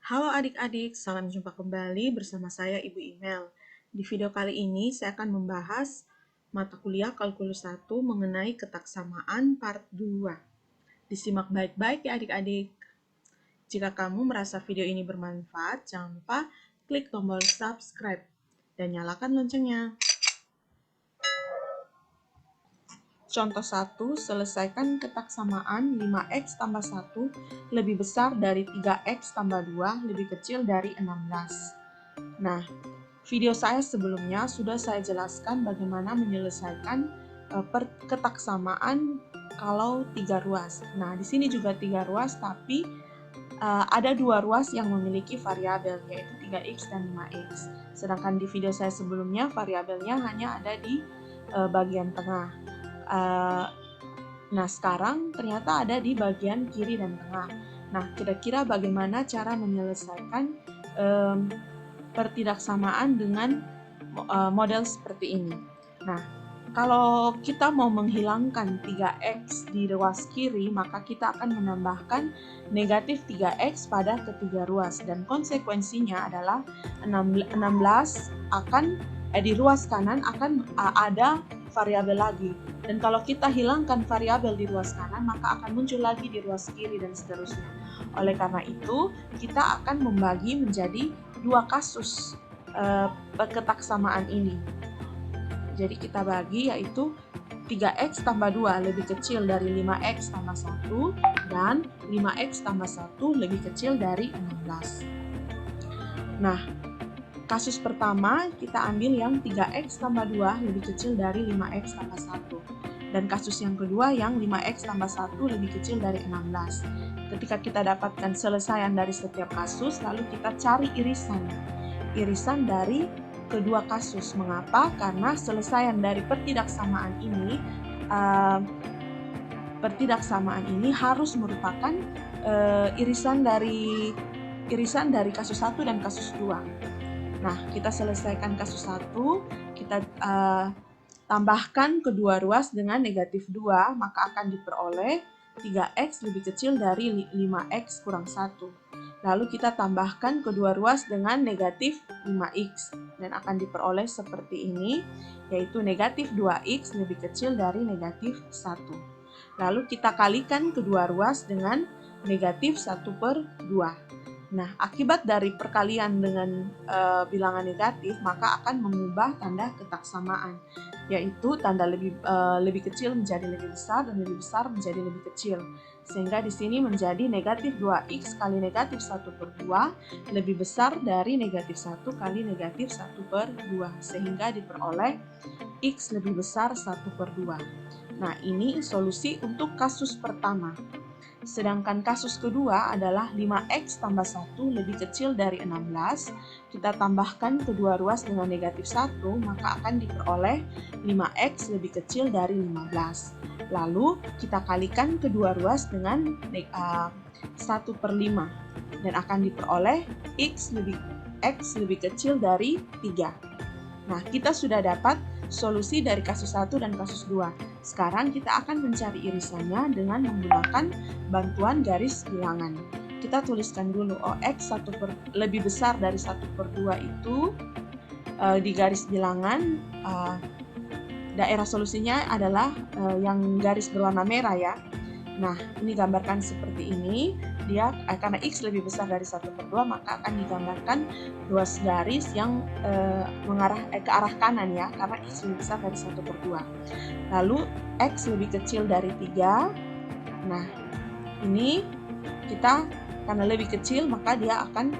Halo adik-adik, salam jumpa kembali bersama saya Ibu Imel. Di video kali ini saya akan membahas mata kuliah Kalkulus 1 mengenai ketaksamaan part 2. Disimak baik-baik ya adik-adik. Jika kamu merasa video ini bermanfaat, jangan lupa klik tombol subscribe dan nyalakan loncengnya. Contoh 1, selesaikan ketaksamaan 5x tambah 1 lebih besar dari 3x tambah 2 lebih kecil dari 16. Nah, video saya sebelumnya sudah saya jelaskan bagaimana menyelesaikan ketaksamaan kalau 3 ruas. Nah, di sini juga 3 ruas, tapi ada 2 ruas yang memiliki variabel, yaitu 3x dan 5x. Sedangkan di video saya sebelumnya, variabelnya hanya ada di bagian tengah. Nah, sekarang ternyata ada di bagian kiri dan tengah. Nah, kira-kira bagaimana cara menyelesaikan pertidaksamaan dengan model seperti ini. Nah, kalau kita mau menghilangkan 3x di ruas kiri, maka kita akan menambahkan negatif 3x pada ketiga ruas. Dan konsekuensinya adalah 16 akan di ruas kanan akan ada variabel lagi. Dan kalau kita hilangkan variabel di ruas kanan, maka akan muncul lagi di ruas kiri dan seterusnya. Oleh karena itu, kita akan membagi menjadi 2 kasus ketaksamaan ini. Jadi kita bagi yaitu 3x tambah 2 lebih kecil dari 5x tambah 1 dan 5x tambah 1 lebih kecil dari 16. Nah, kasus pertama kita ambil yang 3x tambah 2 lebih kecil dari 5x tambah 1. Dan kasus yang kedua yang 5x tambah 1 lebih kecil dari 16. Ketika kita dapatkan selesaian dari setiap kasus, lalu kita cari irisan dari kedua kasus. Mengapa? Karena selesaian dari pertidaksamaan ini harus merupakan irisan dari kasus 1 dan kasus 2. Nah, kita selesaikan kasus 1, kita tambahkan kedua ruas dengan negatif 2, maka akan diperoleh 3x lebih kecil dari 5x kurang 1. Lalu kita tambahkan kedua ruas dengan negatif 5x dan akan diperoleh seperti ini, yaitu negatif 2x lebih kecil dari negatif 1. Lalu kita kalikan kedua ruas dengan negatif 1/2. Nah, akibat dari perkalian dengan bilangan negatif, maka akan mengubah tanda ketaksamaan, yaitu tanda lebih kecil menjadi lebih besar dan lebih besar menjadi lebih kecil. Sehingga di sini menjadi negatif 2x kali negatif 1/2 lebih besar dari negatif 1 kali negatif 1/2, sehingga diperoleh x lebih besar 1/2. Nah, ini solusi untuk kasus pertama. Sedangkan kasus kedua adalah 5x tambah 1 lebih kecil dari 16. Kita tambahkan kedua ruas dengan negatif 1, maka akan diperoleh 5x lebih kecil dari 15. Lalu kita kalikan kedua ruas dengan 1/5 dan akan diperoleh x lebih kecil dari 3. Nah, kita sudah dapat solusi dari kasus 1 dan kasus 2. Sekarang kita akan mencari irisannya dengan menggunakan bantuan garis bilangan. Kita tuliskan dulu, x lebih besar dari 1/2 itu di garis bilangan daerah solusinya adalah yang garis berwarna merah ya. Nah, ini gambarkan seperti ini. Dia karena x lebih besar dari 1/2, maka akan digambarkan ruas garis yang mengarah ke arah kanan ya, karena x lebih besar dari 1/2. Lalu x lebih kecil dari 3. Nah, ini kita karena lebih kecil maka dia akan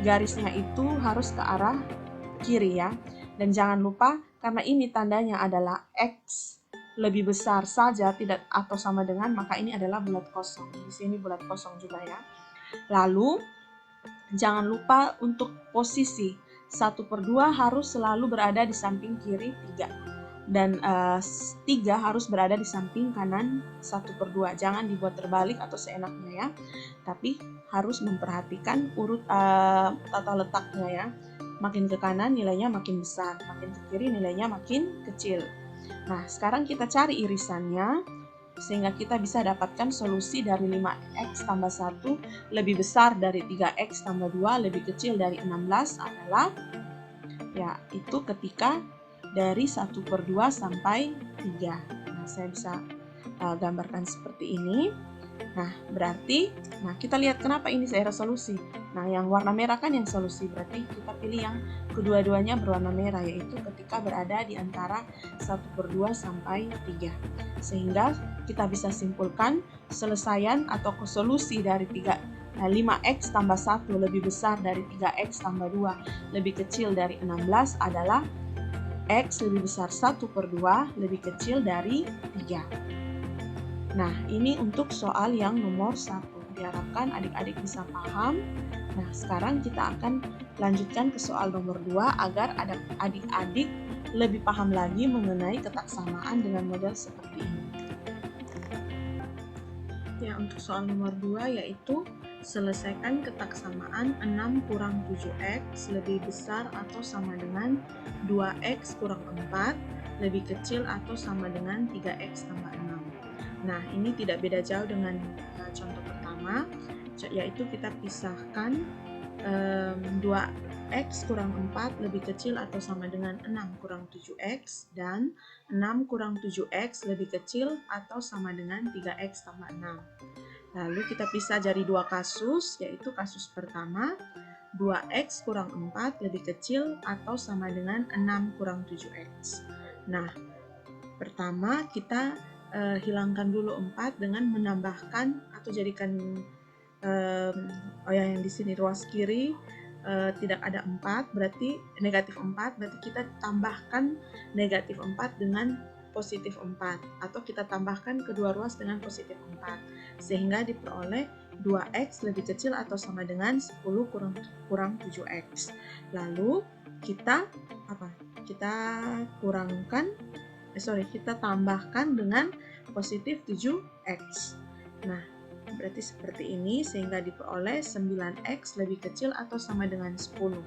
garisnya itu harus ke arah kiri ya. Dan jangan lupa karena ini tandanya adalah x lebih besar saja tidak atau sama dengan, maka ini adalah bulat kosong. Di sini bulat kosong juga ya. Lalu jangan lupa untuk posisi 1/2 harus selalu berada di samping kiri 3 dan 3 harus berada di samping kanan 1/2. Jangan dibuat terbalik atau seenaknya ya, tapi harus memperhatikan urut tata letaknya ya. Makin ke kanan nilainya makin besar, makin ke kiri nilainya makin kecil. Nah, sekarang kita cari irisannya. sehingga kita bisa dapatkan solusi dari 5x tambah 1 lebih besar dari 3x tambah 2 lebih kecil dari 16 adalah, ya, itu ketika dari 1/2 sampai 3. Nah, saya bisa gambarkan seperti ini. Nah, berarti, kita lihat kenapa ini saya resolusi. Nah, yang warna merah kan yang solusi, berarti kita pilih yang kedua-duanya berwarna merah, yaitu ketika berada di antara 1/2 sampai 3. Sehingga kita bisa simpulkan selesaian atau solusi dari 5x tambah 1 lebih besar dari 3x tambah 2 lebih kecil dari 16 adalah x lebih besar 1/2 lebih kecil dari 3. Nah, ini untuk soal yang nomor 1. Diharapkan adik-adik bisa paham. Nah, sekarang kita akan lanjutkan ke soal nomor 2 agar adik-adik lebih paham lagi mengenai ketaksamaan dengan model seperti ini. Ya, untuk soal nomor 2 yaitu selesaikan ketaksamaan 6 kurang 7x lebih besar atau sama dengan 2x kurang 4 lebih kecil atau sama dengan 3x tambah 6. Nah, ini tidak beda jauh dengan contoh pertama, yaitu kita pisahkan 2x kurang 4 lebih kecil atau sama dengan 6 kurang 7x dan 6 kurang 7x lebih kecil atau sama dengan 3x tambah 6. Lalu kita pisah jadi dua kasus, yaitu kasus pertama 2x kurang 4 lebih kecil atau sama dengan 6 kurang 7x. Nah, pertama kita hilangkan dulu 4 dengan menambahkan atau jadikan yang di sini ruas kiri tidak ada 4, berarti negatif 4, berarti kita tambahkan negatif 4 dengan positif 4, atau kita tambahkan kedua ruas dengan positif 4, sehingga diperoleh 2x lebih kecil atau sama dengan 10 kurang 7x. Lalu kita kita tambahkan dengan positif 7x. Nah, berarti seperti ini sehingga diperoleh 9x lebih kecil atau sama dengan 10.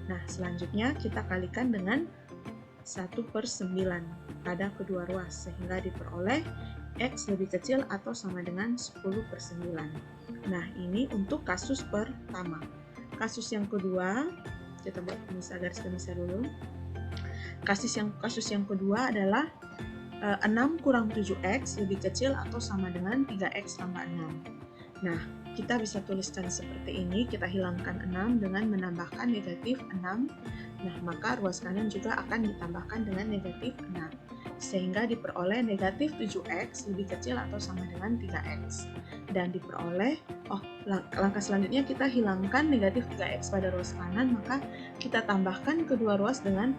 Nah, selanjutnya kita kalikan dengan 1/9 pada kedua ruas sehingga diperoleh x lebih kecil atau sama dengan 10/9. Nah, ini untuk kasus pertama. Kasus yang kedua, kita buat garis pemisah dulu. Kasus yang kedua adalah 6 kurang 7x lebih kecil atau sama dengan 3x tambah 6. Nah, kita bisa tuliskan seperti ini, kita hilangkan 6 dengan menambahkan negatif 6. Nah, maka ruas kanan juga akan ditambahkan dengan negatif 6. Sehingga diperoleh negatif 7x lebih kecil atau sama dengan 3x. Dan diperoleh, langkah selanjutnya kita hilangkan negatif 3x pada ruas kanan, maka kita tambahkan kedua ruas dengan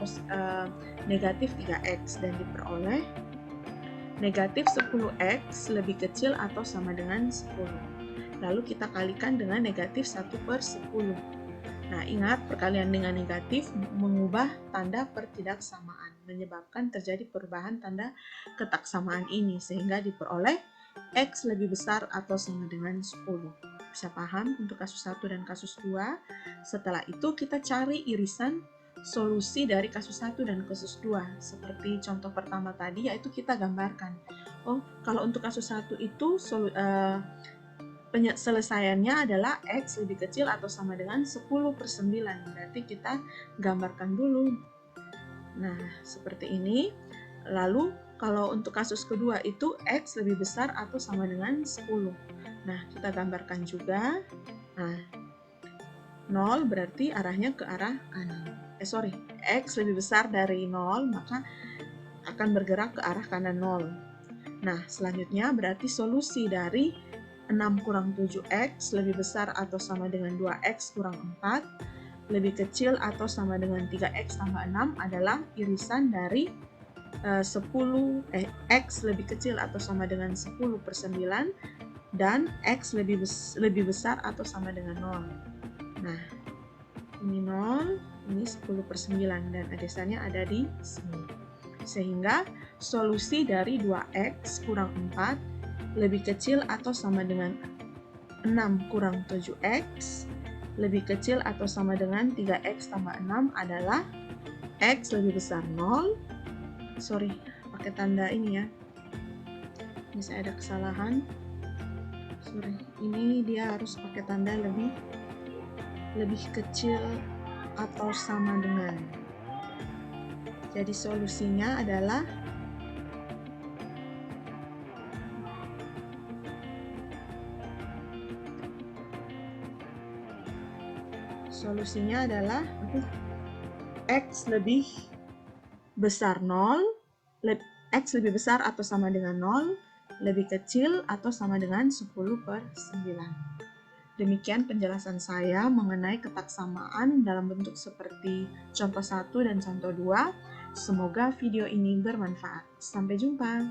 negatif 3x dan diperoleh negatif 10x lebih kecil atau sama dengan 10. Lalu kita kalikan dengan negatif 1/10. Nah, ingat perkalian dengan negatif mengubah tanda pertidaksamaan, menyebabkan terjadi perubahan tanda ketaksamaan ini, sehingga diperoleh x lebih besar atau sama dengan 10. Bisa paham untuk kasus 1 dan kasus 2? Setelah itu kita cari irisan solusi dari kasus 1 dan kasus 2. Seperti contoh pertama tadi, yaitu kita gambarkan. Kalau untuk kasus 1 itu penyelesaiannya adalah x lebih kecil atau sama dengan 10/9. Berarti kita gambarkan dulu. Nah, seperti ini. Lalu kalau untuk kasus kedua itu x lebih besar atau sama dengan 10. Nah, kita gambarkan juga. Nah, 0 berarti arahnya ke arah kanan. X lebih besar dari 0, maka akan bergerak ke arah kanan 0. Nah, selanjutnya berarti solusi dari 6 kurang 7x lebih besar atau sama dengan 2x kurang 4 lebih kecil atau sama dengan 3x tambah 6 adalah irisan dari x lebih kecil atau sama dengan 10/9 dan x lebih besar atau sama dengan 0. Nah, ini 0, ini 10/9 dan adisannya ada di sini. Sehingga solusi dari 2x kurang 4 lebih kecil atau sama dengan 6 kurang 7x lebih kecil atau sama dengan 3x tambah 6 adalah x lebih besar 0. Pakai tanda ini ya. Ini saya ada kesalahan. Sorry, ini dia harus pakai tanda lebih kecil atau sama dengan. Jadi solusinya adalah X lebih besar 0, X lebih besar atau sama dengan 0, lebih kecil atau sama dengan 10/9. Demikian penjelasan saya mengenai ketaksamaan dalam bentuk seperti contoh 1 dan contoh 2. Semoga video ini bermanfaat. Sampai jumpa.